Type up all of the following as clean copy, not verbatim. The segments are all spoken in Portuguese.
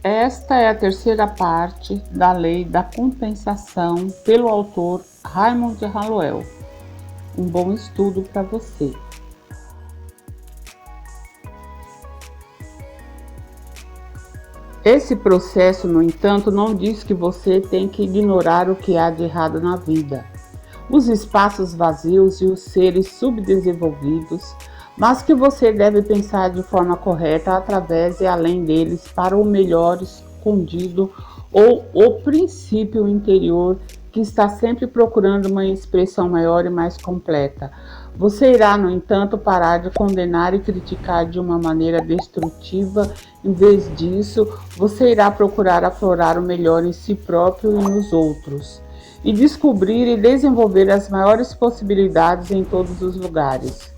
Esta é a terceira parte da Lei da Compensação pelo autor Raymond Hollow. Um bom estudo para você. Esse processo, no entanto, não diz que você tem que ignorar o que há de errado na vida, os espaços vazios e os seres subdesenvolvidos, mas que você deve pensar de forma correta através e além deles para o melhor escondido ou o princípio interior que está sempre procurando uma expressão maior e mais completa. Você irá, no entanto, parar de condenar e criticar de uma maneira destrutiva. Em vez disso, você irá procurar aflorar o melhor em si próprio e nos outros, e descobrir e desenvolver as maiores possibilidades em todos os lugares.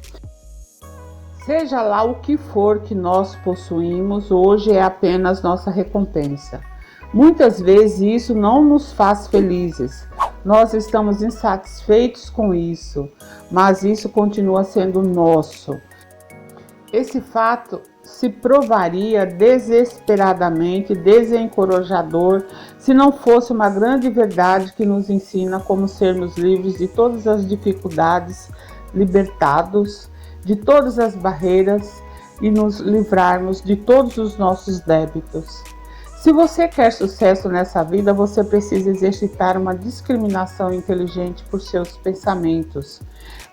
Seja lá o que for que nós possuímos, hoje é apenas nossa recompensa. Muitas vezes isso não nos faz felizes. Nós estamos insatisfeitos com isso, mas isso continua sendo nosso. Esse fato se provaria desesperadamente desencorajador se não fosse uma grande verdade que nos ensina como sermos livres de todas as dificuldades, libertados de todas as barreiras e nos livrarmos de todos os nossos débitos. Se você quer sucesso nessa vida, você precisa exercitar uma discriminação inteligente por seus pensamentos.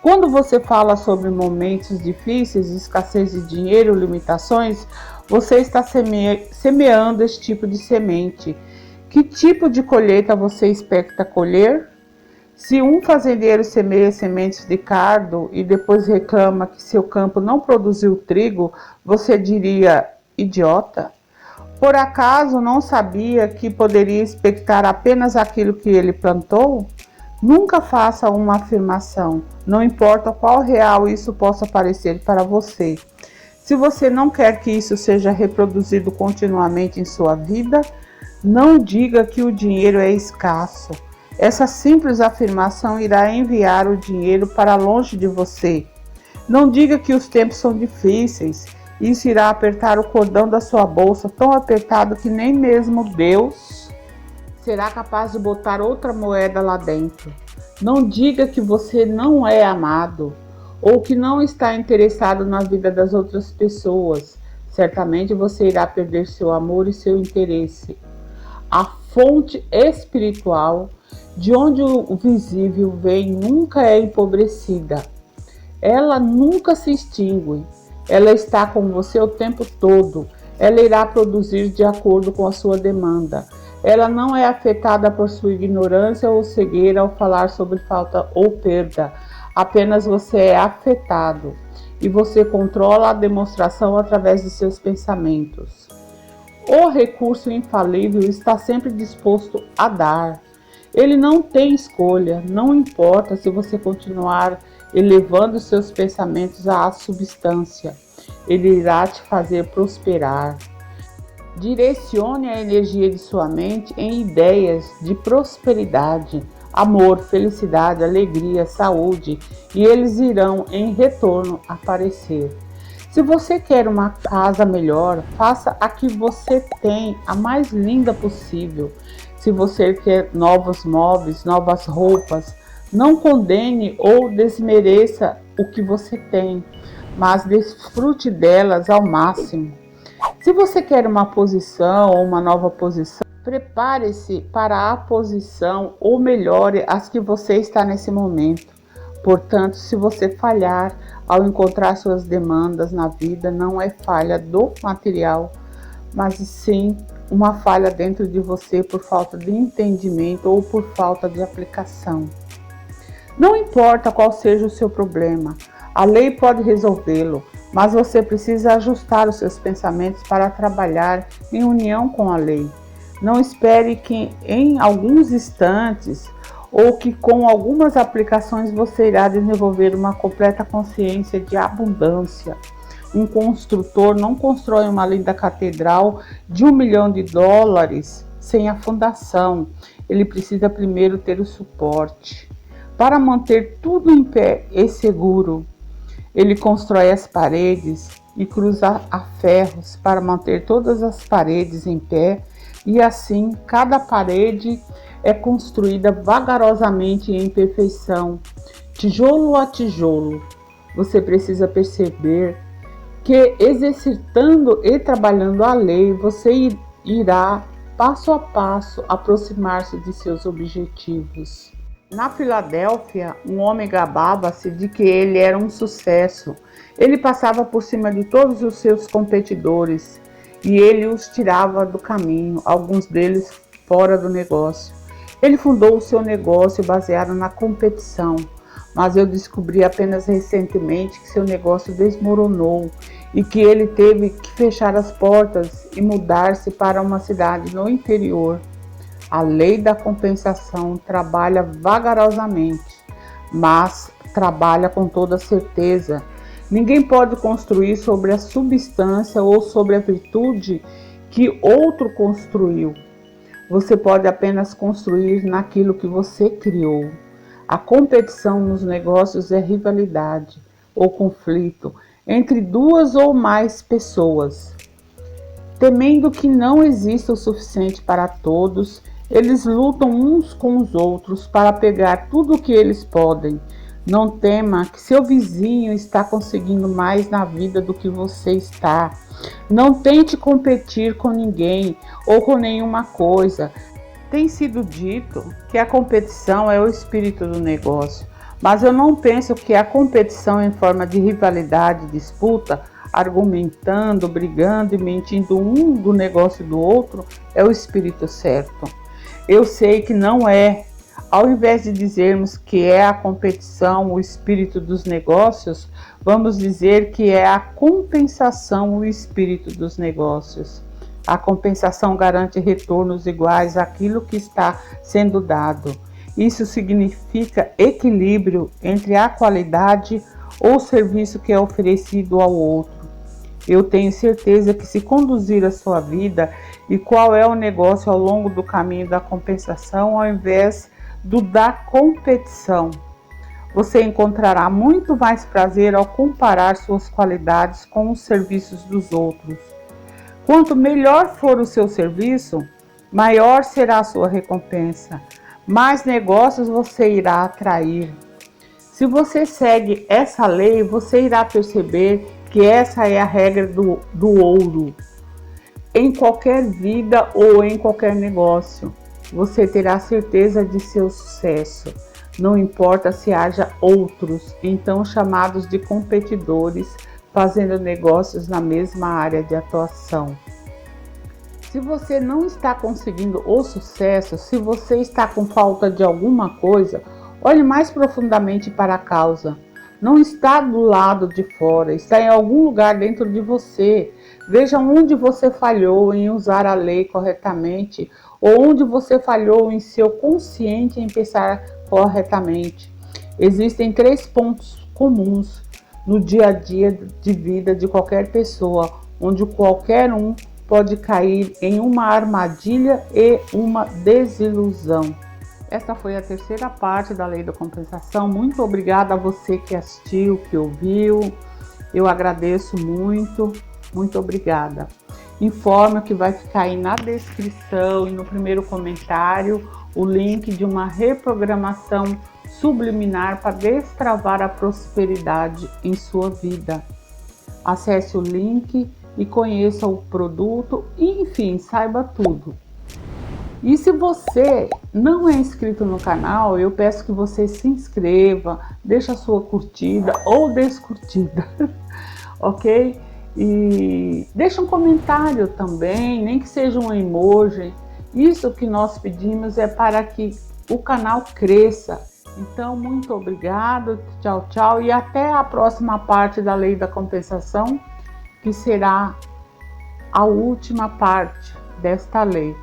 Quando você fala sobre momentos difíceis, escassez de dinheiro, limitações, você está semeando esse tipo de semente. Que tipo de colheita você expecta colher? Se um fazendeiro semeia sementes de cardo e depois reclama que seu campo não produziu trigo, você diria: idiota? Por acaso não sabia que poderia expectar apenas aquilo que ele plantou? Nunca faça uma afirmação, não importa qual real isso possa parecer para você. Se você não quer que isso seja reproduzido continuamente em sua vida, não diga que o dinheiro é escasso. Essa simples afirmação irá enviar o dinheiro para longe de você. Não diga que os tempos são difíceis. Isso irá apertar o cordão da sua bolsa tão apertado que nem mesmo Deus será capaz de botar outra moeda lá dentro. Não diga que você não é amado ou que não está interessado na vida das outras pessoas. Certamente você irá perder seu amor e seu interesse. A fonte espiritual, de onde o visível vem, nunca é empobrecida. Ela nunca se extingue. Ela está com você o tempo todo. Ela irá produzir de acordo com a sua demanda. Ela não é afetada por sua ignorância ou cegueira ao falar sobre falta ou perda. Apenas você é afetado e você controla a demonstração através de seus pensamentos. O recurso infalível está sempre disposto a dar. Ele não tem escolha, não importa se você continuar elevando seus pensamentos à substância. Ele irá te fazer prosperar. Direcione a energia de sua mente em ideias de prosperidade, amor, felicidade, alegria, saúde, e eles irão em retorno aparecer. Se você quer uma casa melhor, faça a que você tem, a mais linda possível. Se você quer novos móveis, novas roupas, não condene ou desmereça o que você tem, mas desfrute delas ao máximo. Se você quer uma posição ou uma nova posição, prepare-se para a posição ou melhore as que você está nesse momento. Portanto, se você falhar ao encontrar suas demandas na vida, não é falha do material, mas sim uma falha dentro de você por falta de entendimento ou por falta de aplicação. Não importa qual seja o seu problema, a lei pode resolvê-lo, mas você precisa ajustar os seus pensamentos para trabalhar em união com a lei. Não espere que em alguns instantes ou que com algumas aplicações você irá desenvolver uma completa consciência de abundância. Um construtor não constrói uma linda catedral de $1 milhão sem a fundação. Ele precisa primeiro ter o suporte. Para manter tudo em pé e seguro, ele constrói as paredes e cruza a ferros para manter todas as paredes em pé, e assim cada parede é construída vagarosamente em perfeição, tijolo a tijolo. Você precisa perceber que exercitando e trabalhando a lei, você irá passo a passo aproximar-se de seus objetivos. Na Filadélfia, um homem gabava-se de que ele era um sucesso. Ele passava por cima de todos os seus competidores e ele os tirava do caminho, alguns deles fora do negócio. Ele fundou o seu negócio baseado na competição, mas eu descobri apenas recentemente que seu negócio desmoronou e que ele teve que fechar as portas e mudar-se para uma cidade no interior. A lei da compensação trabalha vagarosamente, mas trabalha com toda certeza. Ninguém pode construir sobre a substância ou sobre a virtude que outro construiu. Você pode apenas construir naquilo que você criou. A competição nos negócios é rivalidade ou conflito entre duas ou mais pessoas. Temendo que não exista o suficiente para todos, eles lutam uns com os outros para pegar tudo o que eles podem. Não tema que seu vizinho está conseguindo mais na vida do que você está. Não tente competir com ninguém ou com nenhuma coisa. Tem sido dito que a competição é o espírito do negócio, mas eu não penso que a competição em forma de rivalidade, disputa, argumentando, brigando e mentindo um do negócio do outro é o espírito certo. Eu sei que não é. Ao invés de dizermos que é a competição o espírito dos negócios, vamos dizer que é a compensação o espírito dos negócios. A compensação garante retornos iguais àquilo que está sendo dado. Isso significa equilíbrio entre a qualidade ou serviço que é oferecido ao outro. Eu tenho certeza que se conduzir a sua vida e qual é o negócio ao longo do caminho da compensação ao invés do da competição, você encontrará muito mais prazer ao comparar suas qualidades com os serviços dos outros. Quanto melhor for o seu serviço, maior será a sua recompensa, mais negócios você irá atrair. Se você segue essa lei, você irá perceber que essa é a regra do ouro. Em qualquer vida ou em qualquer negócio, você terá certeza de seu sucesso. Não importa se haja outros, então chamados de competidores, fazendo negócios na mesma área de atuação. Se você não está conseguindo o sucesso, se você está com falta de alguma coisa, olhe mais profundamente para a causa. Não está do lado de fora, está em algum lugar dentro de você. Veja onde você falhou em usar a lei corretamente ou onde você falhou em seu consciente em pensar corretamente. Existem 3 pontos comuns no dia a dia de vida de qualquer pessoa, onde qualquer um pode cair em uma armadilha e uma desilusão. Esta foi a terceira parte da Lei da Compensação. Muito obrigada a você que assistiu, que ouviu. Eu agradeço muito, muito obrigada. Informo que vai ficar aí na descrição e no primeiro comentário o link de uma reprogramação subliminar para destravar a prosperidade em sua vida. Acesse o link e conheça o produto e, enfim, saiba tudo. E se você não é inscrito no canal, eu peço que você se inscreva, deixe a sua curtida ou descurtida, ok? E deixe um comentário também, nem que seja um emoji. Isso que nós pedimos é para que o canal cresça. Então, muito obrigado, tchau, tchau, e até a próxima parte da Lei da Compensação, que será a última parte desta lei.